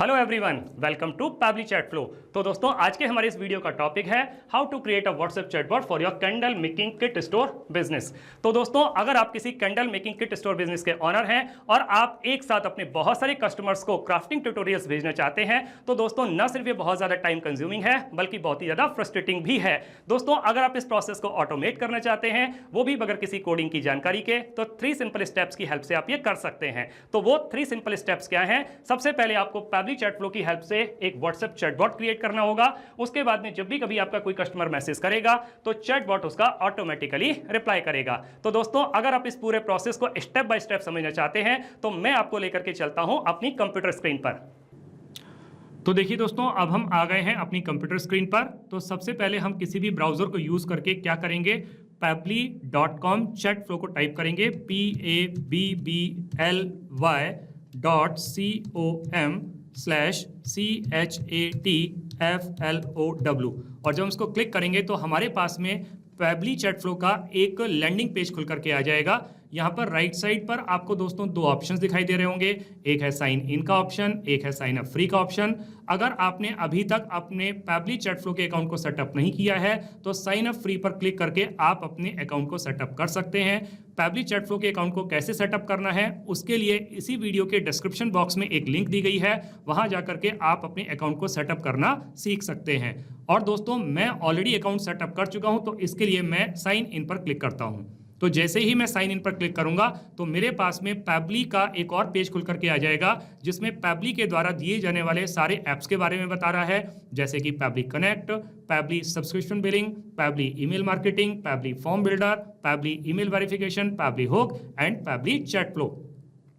Hello everyone, welcome to Pabbly chat flow. तो दोस्तों आज के हमारे इस वीडियो का टॉपिक है how to create a WhatsApp chatbot for your candle making kit store business. तो दोस्तों अगर आप किसी candle making kit store business के ऑनर हैं और आप एक साथ अपने बहुत सारे कस्टमर्स को क्राफ्टिंग ट्यूटोरियल्स भेजना चाहते हैं तो दोस्तों न सिर्फ ये बहुत ज़्यादा टाइम कंज्यूमिंग है बल्कि बहुत ही ज़्यादा फ्रस्ट्रेटिंग भी है। दोस्तों अगर आप इस प्रोसेस को ऑटोमेट करना चाहते हैं, वो भी बगैर किसी कोडिंग की जानकारी के, तो 3 सिंपल स्टेप्स की हेल्प से आप ये कर सकते हैं। तो वो 3 सिंपल स्टेप्स क्या हैं? सबसे पहले आपको पैबली चैट फ्लो की हेल्प से एक व्हाट्सएप चैटबॉट क्रिएट करना होगा। उसके बाद में जब भी कभी आपका कोई कस्टमर मैसेज करेगा तो चैटबॉट उसका ऑटोमेटिकली रिप्लाई करेगा। तो दोस्तों अगर आप इस पूरे प्रोसेस को स्टेप बाय स्टेप समझना चाहते हैं तो मैं आपको लेकर के चलता हूं अपनी कंप्यूटर स्क्रीन पर। तो देखिए दोस्तों, अब हम आ गए हैं अपनी कंप्यूटर स्क्रीन पर। तो सबसे पहले हम किसी भी ब्राउजर को यूज करके क्या करेंगे, pabbly.com चैट फ्लो को टाइप करेंगे, pabbly.com/chatflow। और जब हम इसको क्लिक करेंगे तो हमारे पास में पैबली चैट फ्लो का एक लैंडिंग पेज खुल करके आ जाएगा। यहाँ पर राइट साइड पर आपको दोस्तों 2 ऑप्शंस दिखाई दे रहे होंगे, एक है साइन इन का ऑप्शन, एक है साइन अप फ्री का ऑप्शन। अगर आपने अभी तक अपने पैबली चैट फ्लो के अकाउंट को सेटअप नहीं किया है तो साइन अप फ्री पर क्लिक करके आप अपने अकाउंट को सेटअप कर सकते हैं। पैबली चैट फ्लो के अकाउंट को कैसे सेटअप करना है उसके लिए इसी वीडियो के डिस्क्रिप्शन बॉक्स में एक लिंक दी गई है, वहां जाकर के आप अपने अकाउंट को सेटअप करना सीख सकते हैं। और दोस्तों मैं ऑलरेडी अकाउंट सेटअप कर चुका हूं तो इसके लिए मैं साइन इन पर क्लिक करता हूं। तो जैसे ही मैं साइन इन पर क्लिक करूंगा तो मेरे पास में पैबली का एक और पेज खुल करके आ जाएगा जिसमें पैबली के द्वारा दिए जाने वाले सारे ऐप्स के बारे में बता रहा है, जैसे कि Pabbly connect, Pabbly subscription billing, Pabbly email marketing, Pabbly form builder, Pabbly email verification, Pabbly hook and Pabbly chat flow.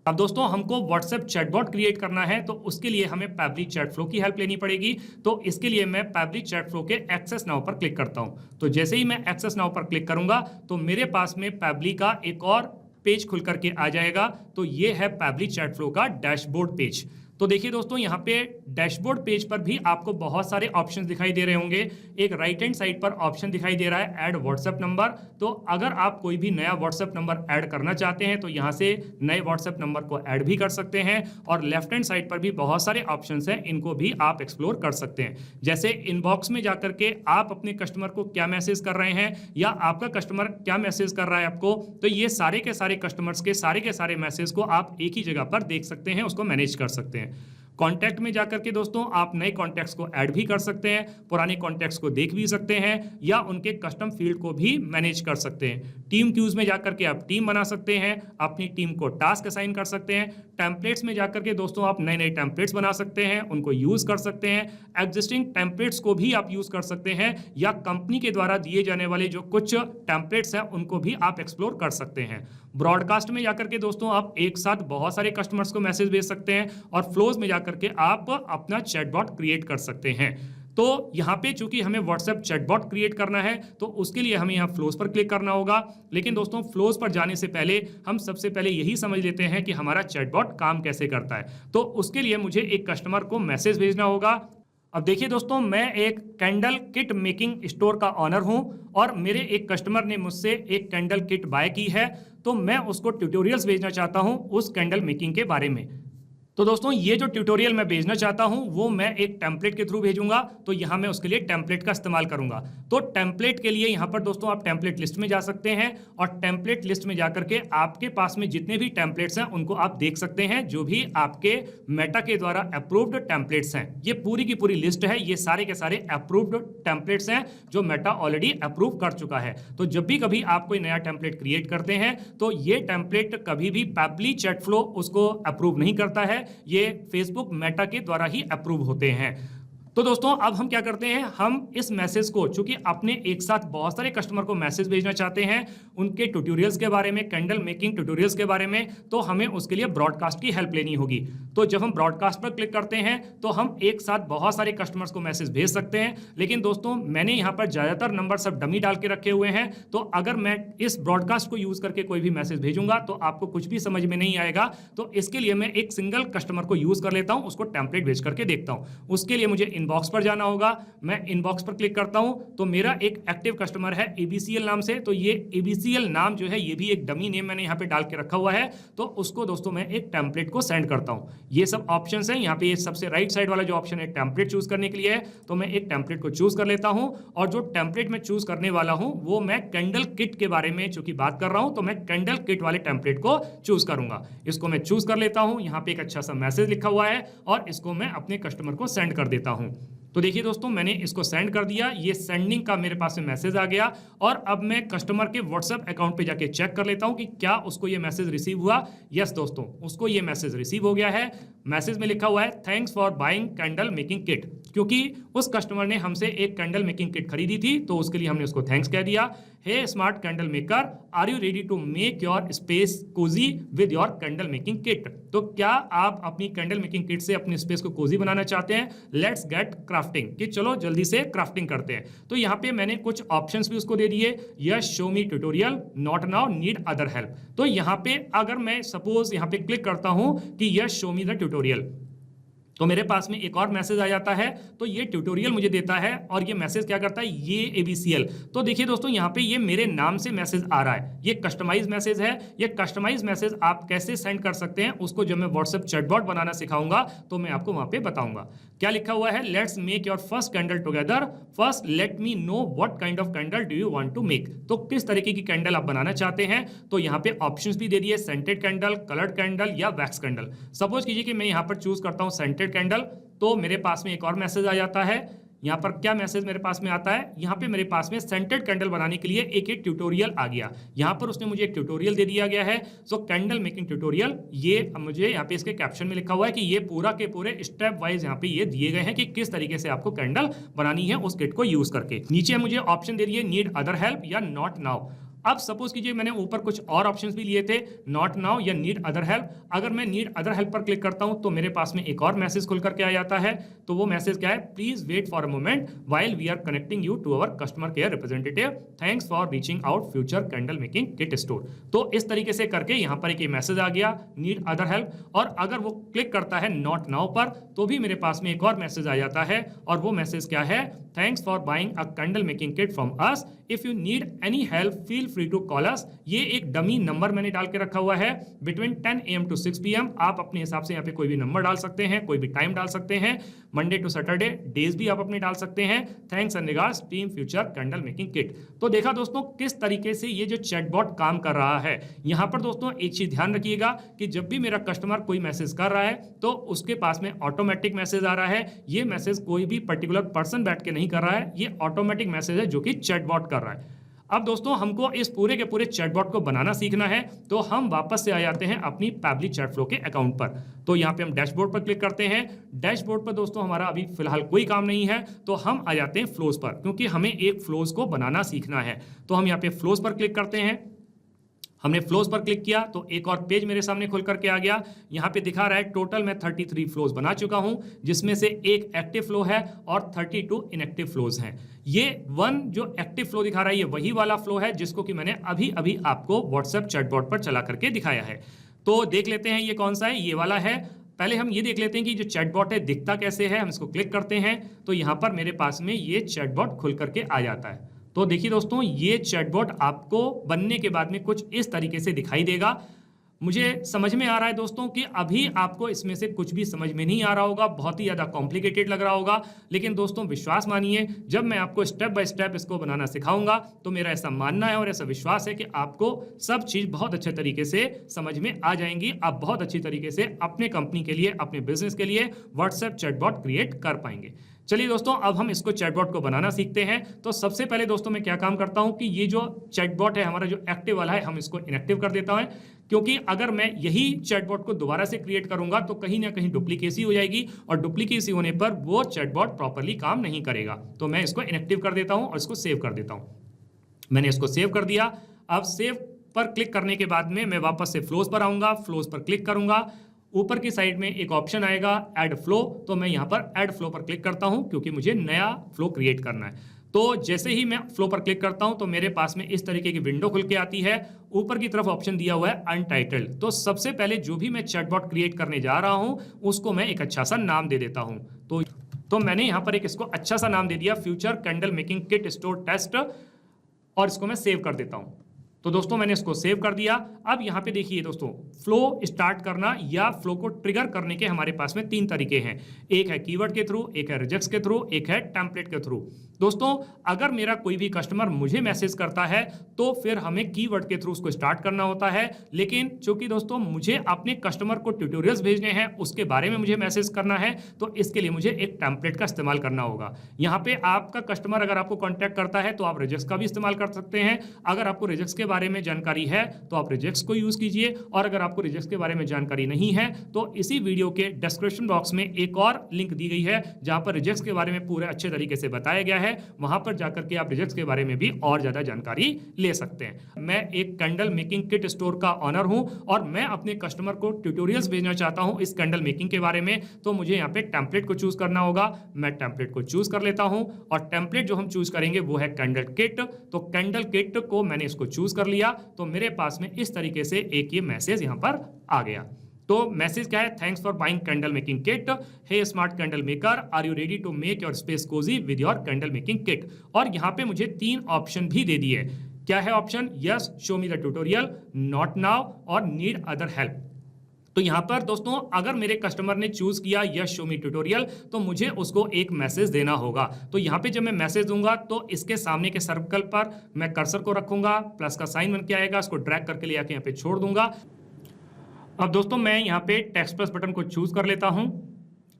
अब दोस्तों हमको व्हाट्सएप चैटबॉट क्रिएट करना है तो उसके लिए हमें पैबली चैट फ्लो की हेल्प लेनी पड़ेगी। तो इसके लिए मैं पैबली चैट फ्लो के एक्सेस नाउ पर क्लिक करता हूं। तो जैसे ही मैं एक्सेस नाउ पर क्लिक करूंगा तो मेरे पास में पैबली का एक और पेज खुल करके आ जाएगा। तो ये है पैबली चैट फ्लो का डैशबोर्ड पेज। तो देखिए दोस्तों यहाँ पे डैशबोर्ड पेज पर भी आपको बहुत सारे ऑप्शंस दिखाई दे रहे होंगे। एक राइट हैंड साइड पर ऑप्शन दिखाई दे रहा है ऐड व्हाट्सएप नंबर। तो अगर आप कोई भी नया व्हाट्सएप नंबर ऐड करना चाहते हैं तो यहाँ से नए व्हाट्सएप नंबर को ऐड भी कर सकते हैं। और लेफ्ट हैंड साइड पर भी बहुत सारे ऑप्शंस हैं, इनको भी आप एक्सप्लोर कर सकते हैं। जैसे इनबॉक्स में जाकर के आप अपने कस्टमर को क्या मैसेज कर रहे हैं या आपका कस्टमर क्या मैसेज कर रहा है आपको, तो ये सारे के सारे कस्टमर्स के सारे मैसेज को आप एक ही जगह पर देख सकते हैं, उसको मैनेज कर सकते हैं। कॉन्टैक्ट में जाकर के दोस्तों आप नए कॉन्टैक्ट्स को ऐड भी कर सकते हैं, पुराने कॉन्टैक्ट्स को देख भी सकते हैं या उनके कस्टम फील्ड को भी मैनेज कर सकते हैं। टीम क्यूज में जाकर के आप टीम बना सकते हैं, अपनी टीम को टास्क असाइन कर सकते हैं। टेम्पलेट्स में जाकर के दोस्तों आप नए नए टेम्पलेट्स बना सकते हैं, उनको यूज कर सकते हैं। एग्जिस्टिंग टेम्पलेट्स को भी आप यूज कर सकते हैं या कंपनी के द्वारा दिए जाने वाले जो कुछ टेम्पलेट्स हैं उनको भी आप एक्सप्लोर कर सकते हैं। ब्रॉडकास्ट में जाकर के दोस्तों आप एक साथ बहुत सारे कस्टमर्स को मैसेज भेज सकते हैं और फ्लोज में जाकर के आप अपना चैटबॉट क्रिएट कर सकते हैं। तो यहाँ पे चूंकि हमें व्हाट्सएप चैटबॉट क्रिएट करना है तो उसके लिए हमें यहाँ फ्लोज पर क्लिक करना होगा। लेकिन दोस्तों फ्लोज पर जाने से पहले हम सबसे पहले यही समझ लेते हैं कि हमारा चैटबॉट काम कैसे करता है। तो उसके लिए मुझे एक कस्टमर को मैसेज भेजना होगा। अब देखिए दोस्तों, मैं एक कैंडल किट मेकिंग स्टोर का ऑनर हूं और मेरे एक कस्टमर ने मुझसे एक कैंडल किट बाय की है, तो मैं उसको ट्यूटोरियल्स भेजना चाहता हूं उस कैंडल मेकिंग के बारे में। तो दोस्तों ये जो ट्यूटोरियल मैं भेजना चाहता हूं वो मैं एक टेम्पलेट के थ्रू भेजूंगा। तो यहां मैं उसके लिए टेम्पलेट का इस्तेमाल करूंगा। तो टेम्पलेट के लिए यहां पर दोस्तों आप टेम्पलेट लिस्ट में जा सकते हैं और टेम्पलेट लिस्ट में जाकर के आपके पास में जितने भी टेम्पलेट्स हैं उनको आप देख सकते हैं, जो भी आपके मेटा के द्वारा अप्रूव्ड टेम्पलेट्स हैं। ये पूरी की पूरी लिस्ट है, ये सारे के सारे अप्रूव्ड टेम्पलेट्स हैं जो मेटा ऑलरेडी अप्रूव कर चुका है। तो जब भी कभी आप कोई नया टेम्पलेट क्रिएट करते हैं तो ये टेम्पलेट कभी भी पैबली चैट फ्लो उसको अप्रूव नहीं करता है, ये फेसबुक मेटा के द्वारा ही अप्रूव होते हैं। तो दोस्तों अब हम क्या करते हैं, हम इस मैसेज को, चूंकि अपने एक साथ बहुत सारे कस्टमर को मैसेज भेजना चाहते हैं उनके ट्यूटोरियल्स के बारे में, कैंडल मेकिंग ट्यूटोरियल्स के बारे में, तो हमें उसके लिए ब्रॉडकास्ट की हेल्प लेनी होगी। तो जब हम ब्रॉडकास्ट पर क्लिक करते हैं तो हम एक साथ बहुत सारे कस्टमर्स को मैसेज भेज सकते हैं। लेकिन दोस्तों मैंने यहाँ पर ज्यादातर नंबर सब डमी डाल के रखे हुए हैं, तो अगर मैं इस ब्रॉडकास्ट को यूज करके कोई भी मैसेज भेजूंगा तो आपको कुछ भी समझ में नहीं आएगा। तो इसके लिए मैं एक सिंगल कस्टमर को यूज कर लेता हूं, उसको टेम्पलेट भेज करके देखता हूं। उसके लिए मुझे इनबॉक्स पर जाना होगा। मैं इनबॉक्स पर क्लिक करता हूं तो मेरा एक एक्टिव कस्टमर है ABCL नाम से, तो ये ABCL नाम जो है ये भी एक डमी नेम मैंने यहाँ पे डाल के रखा हुआ है। तो उसको दोस्तों मैं एक टेम्पलेट को सेंड करता हूँ। ये सब ऑप्शंस हैं यहाँ पे, ये सबसे राइट साइड वाला जो ऑप्शन है टेम्पलेट चूज करने के लिए है, तो मैं एक टेम्पलेट को चूज कर लेता हूँ। और जो टेम्पलेट मैं चूज करने वाला हूँ वो मैं कैंडल किट के बारे में चूंकि बात कर रहा हूँ, तो मैं कैंडल किट वाले टेम्पलेट को चूज करूंगा। इसको मैं चूज कर लेता हूँ, यहाँ पे एक अच्छा सा मैसेज लिखा हुआ है और इसको मैं अपने कस्टमर को सेंड कर देता हूँ। तो देखिए दोस्तों, मैंने इसको सेंड कर दिया, ये सेंडिंग का मेरे पास में मैसेज आ गया। और अब मैं कस्टमर के व्हाट्सएप अकाउंट पे जाके चेक कर लेता हूं कि क्या उसको ये मैसेज रिसीव हुआ। यस दोस्तों, उसको ये मैसेज रिसीव हो गया है। मैसेज में लिखा हुआ है thanks for buying candle making kit, क्योंकि उस कस्टमर ने हमसे एक कैंडल मेकिंग किट खरीदी थी, तो उसके लिए हमने उसको थैंक्स कह दिया। Hey smart candle maker, are you ready to make your space Cozi with your candle making kit. तो क्या आप अपनी कैंडल मेकिंग किट से अपनी स्पेस को कोजी बनाना चाहते हैं? लेट्स गेट क्राफ्टिंग, कि चलो जल्दी से क्राफ्टिंग करते हैं। तो यहाँ पे मैंने कुछ ऑप्शंस भी उसको दे दिए। Yes show me tutorial, not now, need other help. तो यहाँ पे अगर मैं सपोज यहाँ पे क्लिक करता हूं कि yes show me the tutorial, तो मेरे पास में एक और मैसेज आ जाता है। तो ये ट्यूटोरियल मुझे देता है और ये मैसेज क्या करता है, ये ABCL। तो देखिए दोस्तों, यहाँ पे ये मेरे नाम से मैसेज आ रहा है, ये कस्टमाइज मैसेज है। ये कस्टमाइज मैसेज आप कैसे सेंड कर सकते हैं उसको जब मैं व्हाट्सएप चैटबॉट बनाना सिखाऊंगा तो मैं आपको वहां पे बताऊंगा। क्या लिखा हुआ है, let's make your first candle together, first let me know what kind of candle do you want to make. तो किस तरीके की कैंडल आप बनाना चाहते हैं, तो यहाँ पे ऑप्शंस भी दे दिए, सेंटेड कैंडल, कलर्ड कैंडल या वैक्स कैंडल। सपोज कीजिए कि मैं यहाँ पर चूज करता हूँ सेंटेड कैंडल, तो मेरे पास में एक और मैसेज आ जाता है। यहाँ पर क्या मैसेज मेरे पास में आता है, यहाँ पे मेरे पास में सेंटेड कैंडल बनाने के लिए एक ट्यूटोरियल आ गया। यहाँ पर उसने मुझे एक ट्यूटोरियल दे दिया गया है, सो कैंडल मेकिंग ट्यूटोरियल। ये मुझे यहाँ पे इसके कैप्शन में लिखा हुआ है कि ये पूरा के पूरे स्टेप वाइज यहाँ पे ये दिए गए हैं कि किस तरीके से आपको कैंडल बनानी है उस किट को यूज करके। नीचे मुझे ऑप्शन दे दिए नीड अदर हेल्प या नॉट नाउ। अब सपोज कीजिए मैंने ऊपर कुछ और ऑप्शंस भी लिए थे, नॉट नाउ या नीड अदर हेल्प। अगर मैं नीड अदर हेल्प पर क्लिक करता हूं तो मेरे पास में एक और मैसेज खुल करके आ जाता है। तो वो मैसेज क्या है, please wait for a moment while we are connecting you to our customer care representative, thanks for reaching out future candle making kit store. तो इस तरीके से करके यहाँ पर एक मैसेज आ गया, नीड अदर हेल्प। और अगर वो क्लिक करता है नॉट नाउ पर तो भी मेरे पास में एक और मैसेज आ जाता है, और वो मैसेज क्या है, thanks for buying a candle making kit from us, if you need any help feel free to call us. ये एक डमी नंबर मैंने डाल के रखा हुआ है, बिटवीन 10 AM to 6 PM। आप अपने हिसाब से यहाँ पे कोई भी नंबर डाल सकते हैं, कोई भी टाइम डाल सकते हैं, मंडे टू सैटरडे, डेज भी आप अपने डाल सकते हैं। Thanks and regards team future candle making kit. तो देखा दोस्तों किस तरीके से ये जो चैटबॉट काम कर रहा है। यहाँ पर दोस्तों एक चीज ध्यान रखिएगा कि जब भी मेरा कस्टमर कोई मैसेज कर रहा है तो उसके पास में ऑटोमेटिक मैसेज आ रहा है। ये मैसेज कोई भी पर्टिकुलर पर्सन बैठ के नहीं कर रहा है, ये ऑटोमेटिक मैसेज है जो कि चैटबॉट कर रहा है। अब दोस्तों हमको इस पूरे के पूरे चैटबॉट को बनाना सीखना है, तो हम वापस से आ जाते हैं अपनी पैबली चैटफ्लो के अकाउंट पर। तो यहाँ पे हम डैशबोर्ड पर क्लिक करते हैं। डैशबोर्ड पर दोस्तों हमारा अभी फिलहाल कोई काम नहीं है, तो हम आ जाते हैं फ्लोज पर, क्योंकि हमें एक फ्लोज को बनाना सीखना है। तो हम यहाँ पे फ्लोज पर क्लिक करते हैं। हमने फ्लोज पर क्लिक किया तो एक और पेज मेरे सामने खुल करके आ गया। यहाँ पे दिखा रहा है टोटल मैं 33 फ्लोज बना चुका हूँ, जिसमें से एक एक्टिव फ्लो है और 32 इनएक्टिव फ्लोज हैं। ये 1 जो एक्टिव फ्लो दिखा रहा है ये वही वाला फ्लो है जिसको कि मैंने अभी अभी आपको व्हाट्सएप चैटबॉट पर चला करके दिखाया है। तो देख लेते हैं ये कौन सा है, ये वाला है। पहले हम ये देख लेते हैं कि जो चैटबॉट है दिखता कैसे है। हम इसको क्लिक करते हैं तो यहाँ पर मेरे पास में ये चैटबॉट खुल करके आ जाता है। तो देखिए दोस्तों ये चैटबॉट आपको बनने के बाद में कुछ इस तरीके से दिखाई देगा। मुझे समझ में आ रहा है दोस्तों कि अभी आपको इसमें से कुछ भी समझ में नहीं आ रहा होगा, बहुत ही ज़्यादा कॉम्प्लिकेटेड लग रहा होगा, लेकिन दोस्तों विश्वास मानिए जब मैं आपको स्टेप बाय स्टेप इसको बनाना सिखाऊंगा तो मेरा ऐसा मानना है और ऐसा विश्वास है कि आपको सब चीज़ बहुत अच्छे तरीके से समझ में आ जाएंगी। आप बहुत अच्छी तरीके से अपने कंपनी के लिए, अपने बिजनेस के लिए व्हाट्सएप चैटबॉट क्रिएट कर पाएंगे। चलिए दोस्तों अब हम इसको चैटबॉट को बनाना सीखते हैं। तो सबसे पहले दोस्तों मैं क्या काम करता हूं कि ये जो चैटबॉट है हमारा जो एक्टिव वाला है हम इसको इनएक्टिव कर देता हूं, क्योंकि अगर मैं यही चैटबॉट को दोबारा से क्रिएट करूंगा तो कहीं ना कहीं डुप्लीकेसी हो जाएगी और डुप्लीकेसी होने पर वो चैटबॉट प्रॉपर्ली काम नहीं करेगा। तो मैं इसको इनएक्टिव कर देता हूं और इसको सेव कर देता हूं। मैंने इसको सेव कर दिया। अब सेव पर क्लिक करने के बाद में मैं वापस से फ्लोज पर आऊंगा, फ्लोज पर क्लिक करूंगा। ऊपर की साइड में एक ऑप्शन आएगा ऐड फ्लो, तो मैं यहाँ पर ऐड फ्लो पर क्लिक करता हूँ क्योंकि मुझे नया फ्लो क्रिएट करना है। तो जैसे ही मैं फ्लो पर क्लिक करता हूँ तो मेरे पास में इस तरीके की विंडो खुल के आती है। ऊपर की तरफ ऑप्शन दिया हुआ है अनटाइटल्ड। तो सबसे पहले जो भी मैं चैटबॉट क्रिएट करने जा रहा हूँ उसको मैं एक अच्छा सा नाम दे देता हूँ। तो मैंने यहाँ पर एक इसको अच्छा सा नाम दे दिया, future candle making kit store test, और इसको मैं सेव कर देता हूँ। तो दोस्तों मैंने इसको सेव कर दिया। अब यहाँ पे देखिए दोस्तों, फ्लो स्टार्ट करना या फ्लो को ट्रिगर करने के हमारे पास में 3 तरीके हैं। एक है कीवर्ड के थ्रू, एक है रिजेक्ट्स के थ्रू, एक है टेम्पलेट के थ्रू। दोस्तों अगर मेरा कोई भी कस्टमर मुझे मैसेज करता है तो फिर हमें कीवर्ड के थ्रू उसको स्टार्ट करना होता है, लेकिन चूंकि दोस्तों मुझे अपने कस्टमर को ट्यूटोरियल्स भेजने हैं, उसके बारे में मुझे मैसेज करना है, तो इसके लिए मुझे एक टेम्पलेट का इस्तेमाल करना होगा। यहाँ पे आपका कस्टमर अगर आपको कॉन्टैक्ट करता है तो आप रिजेक्ट्स का भी इस्तेमाल कर सकते हैं। अगर आपको रिजेक्ट्स के बारे में जानकारी है तो आप रिजेक्ट्स को यूज कीजिए, और अगर आपको रिजेक्ट्स के बारे में जानकारी नहीं है तो इसी वीडियो के डिस्क्रिप्शन बॉक्स में एक और लिंक दी गई है जहां पर रिजेक्ट्स के बारे में पूरे अच्छे तरीके से बताया गया है। वहां पर जाकर के आप रिजेक्ट्स के बारे में भी और ज्यादा जानकारी ले सकते हैं। मैं एक कैंडल मेकिंग किट स्टोर का ऑनर हूं और मैं अपने कस्टमर को ट्यूटोरियल्स भेजना चाहता हूं इस कैंडल मेकिंग के बारे में, तो मुझे यहाँ पे टेम्पलेट को चूज करना होगा। मैं टेम्पलेट को चूज कर लेता हूं, और टेम्पलेट जो हम चूज करेंगे वो है कैंडल किट। तो कैंडल किट को मैंने इसको चूज कर लिया, तो मेरे पास में इस तरीके से एक ये मैसेज यहां पर आ गया। तो मैसेज क्या है? Thanks for buying candle making kit, hey smart candle maker, are you ready to make your space Cozi with your candle making kit. और यहां पे मुझे 3 ऑप्शन भी दे दिए। क्या है option? Yes, show me the tutorial, not now, और need other help. तो यहां पर दोस्तों अगर मेरे कस्टमर ने चूज किया यस शो मी ट्यूटोरियल, तो मुझे उसको एक मैसेज देना होगा। तो यहां पे जब मैं मैसेज दूंगा तो इसके सामने के सर्कल पर मैं कर्सर को रखूंगा, प्लस का साइन बन के आएगा, इसको ड्रैग करके ले आके यहाँ पे छोड़ दूंगा। अब दोस्तों मैं यहाँ पे टेक्स्ट प्लस बटन को चूज कर लेता हूं।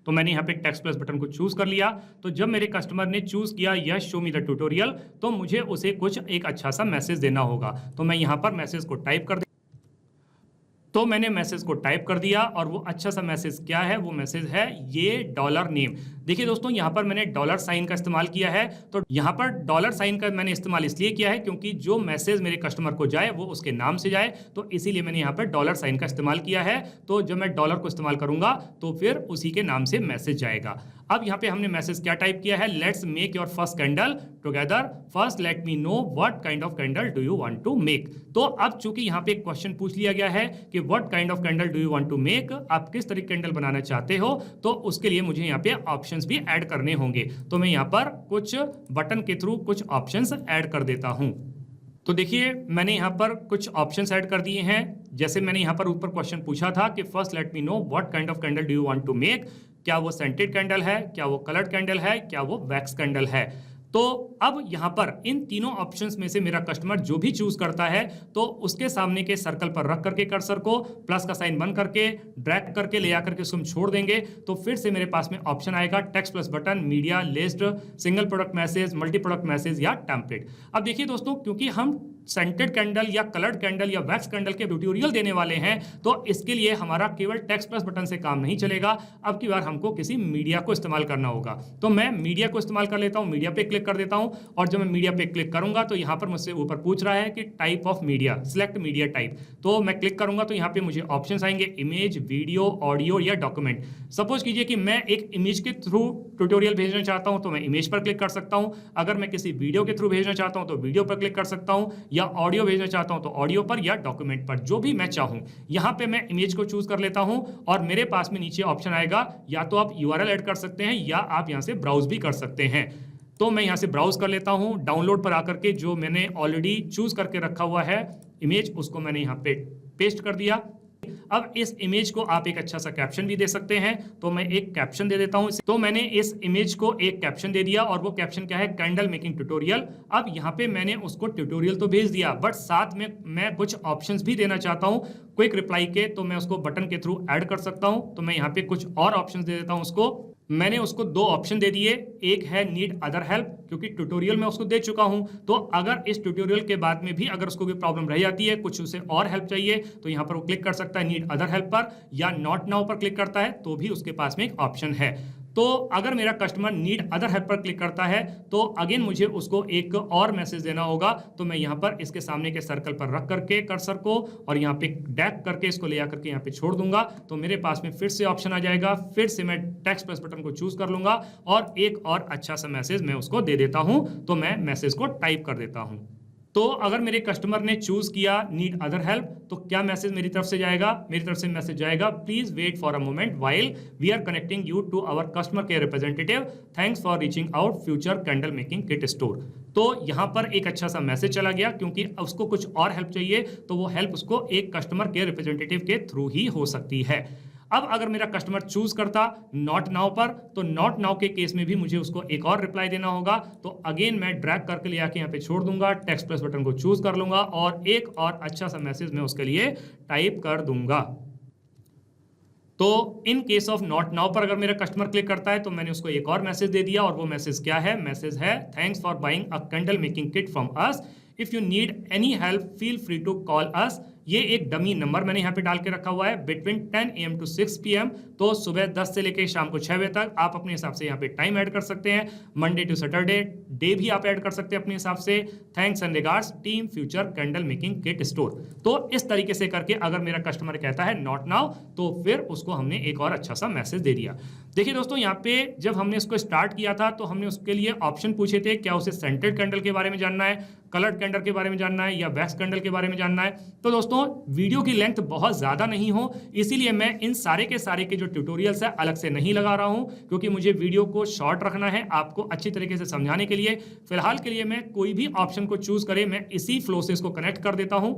तो मैंने यहाँ पे टेक्स्ट प्लस बटन को चूज कर लिया। तो जब मेरे कस्टमर ने चूज किया yes show me the tutorial, तो मुझे उसे कुछ एक अच्छा सा मैसेज देना होगा। तो मैं यहाँ पर मैसेज को टाइप कर तो मैंने मैसेज को टाइप कर दिया, और वो अच्छा सा मैसेज क्या है? वो मैसेज है ये डॉलर नेम। देखिए दोस्तों यहाँ पर मैंने डॉलर साइन का इस्तेमाल किया है। तो यहाँ पर डॉलर साइन का मैंने इस्तेमाल इसलिए किया है क्योंकि जो मैसेज मेरे कस्टमर को जाए वो उसके नाम से जाए, तो इसीलिए मैंने यहाँ पर डॉलर साइन का इस्तेमाल किया है। तो जब मैं डॉलर को इस्तेमाल करूंगा तो फिर उसी के नाम से मैसेज जाएगा। अब यहाँ पे हमने मैसेज क्या टाइप किया है? Let's make your first candle together, first let me know what kind of candle do you want to make. तो अब चूंकि यहाँ पे एक क्वेश्चन पूछ लिया गया है कि what kind of candle do you want to make, आप किस तरह की कैंडल बनाना चाहते हो, तो उसके लिए मुझे यहाँ पे ऑप्शंस भी ऐड करने होंगे। तो मैं यहाँ पर कुछ बटन के थ्रू कुछ ऑप्शंस ऐड कर देता हूँ। तो देखिए मैंने यहाँ पर कुछ ऑप्शंस ऐड कर दिए हैं। जैसे मैंने यहाँ पर ऊपर क्वेश्चन पूछा था कि first let me know what kind of candle do you want to make, क्या वो सेंटेड कैंडल है, क्या वो कलर्ड कैंडल है, क्या वो वैक्स कैंडल है। तो अब यहाँ पर इन तीनों ऑप्शंस में से मेरा कस्टमर जो भी चूज करता है, तो उसके सामने के सर्कल पर रख करके कर्सर को प्लस का साइन बन करके ड्रैग करके ले आकर के उसको हम छोड़ देंगे, तो फिर से मेरे पास में ऑप्शन आएगा text plus button, media, list, single product message, multi product message या टेम्पलेट। अब देखिए दोस्तों क्योंकि हम सेंटेड कैंडल या कलर्ड कैंडल या वैक्स कैंडल के ट्यूटोरियल देने वाले हैं, तो इसके लिए हमारा केवल टेक्स्ट प्लस बटन से काम नहीं चलेगा। अब की बार हमको किसी मीडिया को इस्तेमाल करना होगा। तो मैं मीडिया को इस्तेमाल कर लेता हूं, मीडिया पे क्लिक कर देता हूं, और जब मैं मीडिया पे क्लिक करूंगा तो यहां पर मुझसे ऊपर पूछ रहा है कि type of media, select media type. तो मैं क्लिक करूंगा तो यहां पे मुझे ऑप्शंस आएंगे, इमेज, वीडियो, ऑडियो या डॉक्यूमेंट। सपोज कीजिए कि मैं एक इमेज के थ्रू ट्यूटोरियल भेजना चाहता हूं तो मैं इमेज पर क्लिक कर सकता हूं। अगर मैं किसी वीडियो के थ्रू भेजना चाहता हूं तो वीडियो पर क्लिक कर सकता हूं, या ऑडियो भेजना चाहता हूं तो ऑडियो पर या डॉक्यूमेंट पर, जो भी मैं चाहूं। यहां पे मैं इमेज को चूज कर लेता हूं, और मेरे पास में नीचे ऑप्शन आएगा, या तो आप यूआरएल ऐड कर सकते हैं या आप यहां से ब्राउज भी कर सकते हैं। तो मैं यहां से ब्राउज कर लेता हूं, डाउनलोड पर आकर के जो मैंने ऑलरेडी चूज करके रखा हुआ है इमेज, उसको मैंने यहां पे पेस्ट कर दिया। अब इस इमेज को आप एक अच्छा सा कैप्शन भी दे सकते हैं, तो मैं एक कैप्शन दे देता हूं। तो मैंने इस इमेज को एक कैप्शन दे दिया, और वो कैप्शन क्या है? Candle making tutorial. अब यहाँ पे मैंने उसको ट्यूटोरियल तो भेज दिया, बट साथ में मैं कुछ ऑप्शंस भी देना चाहता हूँ क्विक रिप्लाई के, तो मैं उसको बटन के थ्रू ऐड कर सकता हूँ। तो मैं यहाँ पे कुछ और ऑप्शंस दे देता हूँ उसको। मैंने उसको 2 ऑप्शन दे दिए, एक है नीड अदर हेल्प, क्योंकि ट्यूटोरियल में उसको दे चुका हूं, तो अगर इस ट्यूटोरियल के बाद में भी अगर उसको कोई प्रॉब्लम रह जाती है, कुछ उसे और हेल्प चाहिए, तो यहां पर वो क्लिक कर सकता है नीड अदर हेल्प पर, या नॉट नाउ पर क्लिक करता है तो भी उसके पास में एक ऑप्शन है। तो अगर मेरा कस्टमर नीड अदर हेल्प पर क्लिक करता है तो अगेन मुझे उसको एक और मैसेज देना होगा। तो मैं यहाँ पर इसके सामने के सर्कल पर रख करके कर्सर को, और यहाँ पे ड्रैग करके इसको ले आकर के यहाँ पे छोड़ दूंगा, तो मेरे पास में फिर से ऑप्शन आ जाएगा। फिर से मैं टेक्स्ट प्लस बटन को चूज कर लूंगा, और एक और अच्छा सा मैसेज मैं उसको दे देता हूं। तो मैं मैसेज को टाइप कर देता हूं। तो अगर मेरे कस्टमर ने चूज किया नीड अदर हेल्प, तो क्या मैसेज मेरी तरफ से जाएगा? मेरी तरफ से मैसेज जाएगा, please wait for a moment while we are connecting you to our customer care representative, thanks for reaching out future candle making kit store. तो यहां पर एक अच्छा सा मैसेज चला गया, क्योंकि उसको कुछ और हेल्प चाहिए, तो वो हेल्प उसको एक कस्टमर केयर रिप्रेजेंटेटिव के थ्रू ही हो सकती है। अब अगर मेरा कस्टमर चूज करता नॉट नाउ पर, तो नॉट नाउ के केस में भी मुझे उसको एक और रिप्लाई देना होगा। तो अगेन मैं ड्रैग करके ले आके यहाँ पे छोड़ दूंगा, टेक्स्ट प्लस बटन को चूज कर लूंगा और एक और अच्छा सा मैसेज मैं उसके लिए टाइप कर दूंगा। तो in case of not now पर अगर मेरा कस्टमर क्लिक करता है तो मैंने उसको एक और मैसेज दे दिया, और वो मैसेज क्या है? मैसेज है, thanks for buying a candle making kit from us, if you need any help feel free to call us. ये एक डमी नंबर मैंने यहाँ पे डाल के रखा हुआ है, बिटवीन 10 AM टू 6 PM। तो सुबह 10 से लेकर शाम को 6 बजे तक आप अपने हिसाब से यहाँ पे टाइम ऐड कर सकते हैं। मंडे टू सैटरडे डे भी आप ऐड कर सकते हैं अपने हिसाब से। Thanks and regards team future candle making kit store. तो इस तरीके से करके अगर मेरा कस्टमर कहता है नॉट नाउ, तो फिर उसको हमने एक और अच्छा सा मैसेज दे दिया। देखिए दोस्तों, यहाँ पे जब हमने इसको स्टार्ट किया था तो हमने उसके लिए ऑप्शन पूछे थे, क्या उसे सेंटेड कैंडल के बारे में जानना है, कलर्ड कैंडल के बारे में जानना है, या वैक्स कैंडल के बारे में जानना है। तो दोस्तों वीडियो की लेंथ बहुत ज्यादा नहीं हो, इसीलिए मैं इन सारे के जो ट्यूटोरियल्स है अलग से नहीं लगा रहा हूं, क्योंकि मुझे वीडियो को शॉर्ट रखना है आपको अच्छी तरीके से समझाने के लिए। फिलहाल के लिए मैं कोई भी ऑप्शन को चूज करें, मैं इसी फ्लो से इसको कनेक्ट कर देता हूं।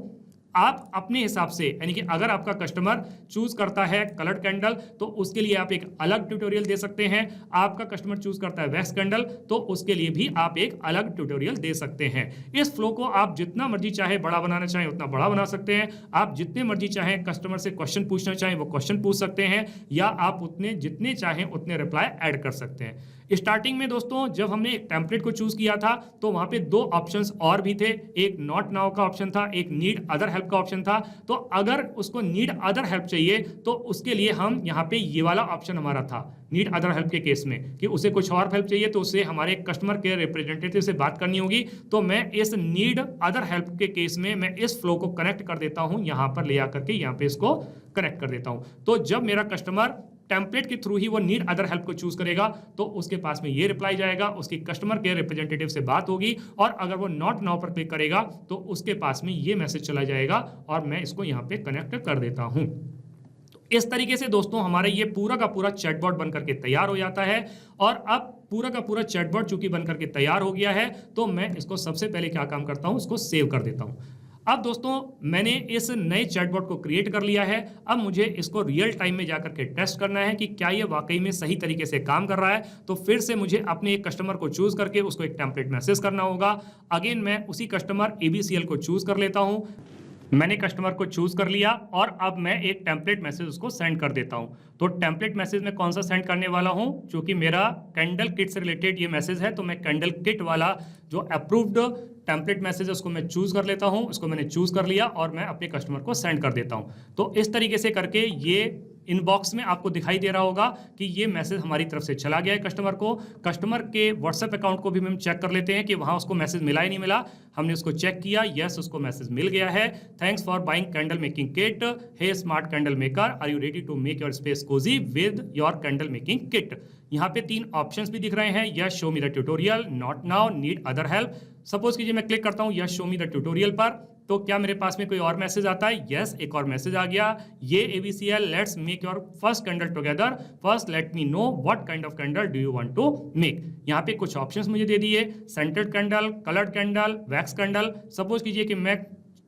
आप अपने हिसाब से, यानी कि अगर आपका कस्टमर चूज करता है कलर्ड कैंडल तो उसके लिए आप एक अलग ट्यूटोरियल दे सकते हैं। आपका कस्टमर चूज करता है वैक्स कैंडल तो उसके लिए भी आप एक अलग ट्यूटोरियल दे सकते हैं। इस फ्लो को आप जितना मर्जी चाहे बड़ा बनाना चाहें उतना बड़ा बना सकते हैं। आप जितने मर्जी चाहें कस्टमर से क्वेश्चन पूछना चाहें वो क्वेश्चन पूछ सकते हैं, या आप उतने जितने चाहें उतने रिप्लाई ऐड कर सकते हैं। स्टार्टिंग में दोस्तों जब हमने एक टेम्पलेट को चूज किया था तो वहां पे दो ऑप्शंस और भी थे, एक नॉट नाउ का ऑप्शन था, एक नीड अदर हेल्प का ऑप्शन था। तो अगर उसको नीड अदर हेल्प चाहिए तो उसके लिए हम यहाँ पे ये वाला ऑप्शन हमारा था नीड अदर हेल्प के केस में, कि उसे कुछ और हेल्प चाहिए तो उसे हमारे कस्टमर केयर रिप्रेजेंटेटिव से बात करनी होगी। तो मैं इस नीड अदर हेल्प के केस में मैं इस फ्लो को कनेक्ट कर देता हूं, यहां पर ले आकर के यहां पे इसको कनेक्ट कर देता हूं। तो जब मेरा कस्टमर टेम्पलेट के थ्रू ही वो नीड अदर हेल्प को चूज करेगा तो उसके पास में ये रिप्लाई जाएगा, उसकी कस्टमर केयर रिप्रेजेंटेटिव से बात होगी, और अगर वो नॉट नाउ पर क्लिक करेगा तो उसके पास में ये मैसेज चला जाएगा, और मैं इसको यहाँ पे कनेक्ट कर देता हूं। इस तरीके से दोस्तों हमारा ये पूरा का पूरा चैटबॉट बनकर के तैयार हो जाता है। और अब पूरा का पूरा चैटबॉट चूंकि बनकर के तैयार हो गया है तो मैं इसको सबसे पहले क्या काम करता हूं, इसको सेव कर देता हूं। अब दोस्तों मैंने इस नए चैटबॉट को क्रिएट कर लिया है। अब मुझे इसको रियल टाइम में जाकर के टेस्ट करना है कि क्या ये वाकई में सही तरीके से काम कर रहा है। तो फिर से मुझे अपने एक कस्टमर को चूज करके उसको एक टेम्पलेट मैसेज करना होगा। अगेन मैं उसी कस्टमर ABCL को चूज कर लेता हूं। मैंने कस्टमर को चूज कर लिया और अब मैं एक टेम्पलेट मैसेज उसको सेंड कर देता हूं। तो टेम्पलेट मैसेज में कौन सा सेंड करने वाला हूं, क्योंकि मेरा कैंडल किट से रिलेटेड ये मैसेज है तो मैं कैंडल किट वाला जो अप्रूव्ड टेम्पलेट मैसेज है उसको मैं चूज कर लेता हूं। उसको मैंने चूज कर लिया और मैं अपने कस्टमर को सेंड कर देता हूं। तो इस तरीके से करके ये इनबॉक्स में आपको दिखाई दे रहा होगा कि ये मैसेज हमारी तरफ से चला गया है कस्टमर को। कस्टमर के व्हाट्सएप अकाउंट को भी हम चेक कर लेते हैं कि वहां उसको मैसेज मिला ही नहीं मिला। हमने उसको चेक किया, यस उसको मैसेज मिल गया है। Thanks for buying candle making kit, hey smart candle maker, are you ready to make your space Cozi with your candle making kit. यहाँ पे 3 ऑप्शंस भी दिख रहे हैं, yes show me the tutorial, not now, need other help. Suppose कीजिए मैं click करता हूँ yes show me the tutorial पर, तो क्या मेरे पास में कोई और मैसेज आता है? यस, एक और मैसेज आ गया, ये ABCL let's make your first candle together, first let me know what kind of candle do you want to make. यहाँ पे कुछ ऑप्शंस मुझे दे दिए, scented candle, coloured candle, wax candle. Suppose कीजिए कि मैं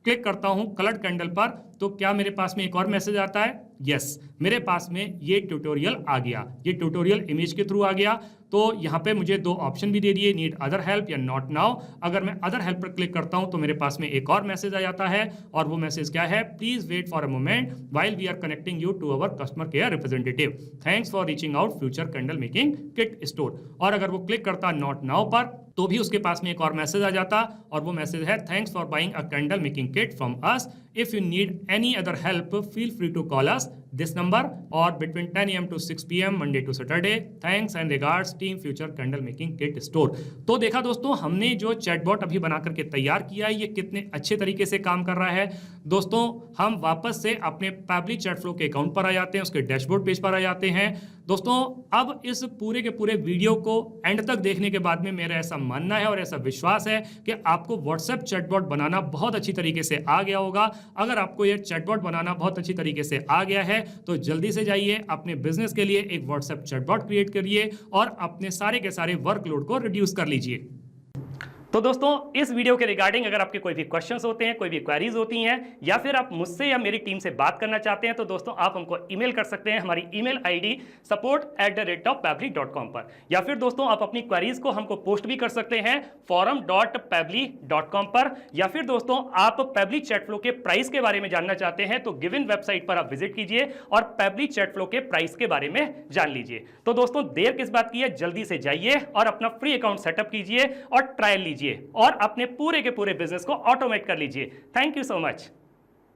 क्लिक करता हूं कलर्ड कैंडल पर, तो क्या मेरे पास में एक और मैसेज आता है? यस, मेरे पास में ये ट्यूटोरियल आ गया, ये ट्यूटोरियल इमेज के थ्रू आ गया। तो यहाँ पे मुझे 2 ऑप्शन भी दे दिए, नीड अदर हेल्प या नॉट नाउ। अगर मैं अदर हेल्प पर क्लिक करता हूं तो मेरे पास में एक और मैसेज आ जाता है, और वो मैसेज क्या है? Please wait for a moment while we are connecting you to our customer care representative, thanks for reaching out future candle making kit store. और अगर वो क्लिक करता नॉट नाउ पर तो भी उसके पास में एक और मैसेज आ जाता, और वो मैसेज है thanks for buying a candle making kit from us, if you need any other help feel free to call us this number और between 10 AM to 6 PM Monday to Saturday. Thanks and regards team future candle making kit store. तो देखा दोस्तों, हमने जो chatbot अभी बना करके तैयार किया है ये कितने अच्छे तरीके से काम कर रहा है। दोस्तों हम वापस से अपने पैबली चैट फ्लो के अकाउंट पर आ जाते हैं, उसके डैशबोर्ड पेज पर आ जाते हैं। दोस्तों अब इस पूरे के पूरे वीडियो को एंड तक देखने के बाद में मेरा ऐसा मानना है और ऐसा विश्वास है कि आपको व्हाट्सएप चैटबॉट बनाना बहुत अच्छी तरीके से आ गया होगा। अगर आपको यह चैटबॉट बनाना बहुत अच्छी तरीके से आ गया है तो जल्दी से जाइए अपने बिजनेस के लिए एक व्हाट्सएप चैटबॉट क्रिएट करिए और अपने सारे के सारे वर्कलोड को रिड्यूस कर लीजिए। तो दोस्तों इस वीडियो के रिगार्डिंग अगर आपके कोई भी क्वेश्चंस होते हैं, कोई भी क्वेरीज होती हैं या फिर आप मुझसे या मेरी टीम से बात करना चाहते हैं तो दोस्तों आप हमको ईमेल कर सकते हैं हमारी ईमेल आईडी support@pabbly.com पर, या फिर दोस्तों आप अपनी क्वेरीज को हमको पोस्ट भी कर सकते हैं forum.pabbly.com पर, या फिर दोस्तों आप पैबली चैट फ्लो के प्राइस के बारे में जानना चाहते हैं तो गिवन वेबसाइट पर आप विजिट कीजिए और पैबली चैट फ्लो के प्राइस के बारे में जान लीजिए। तो दोस्तों देर किस बात की है, जल्दी से जाइए और अपना फ्री अकाउंट सेटअप कीजिए और ट्रायल लीजिए और अपने पूरे के पूरे बिजनेस को ऑटोमेट कर लीजिए। Thank you so much.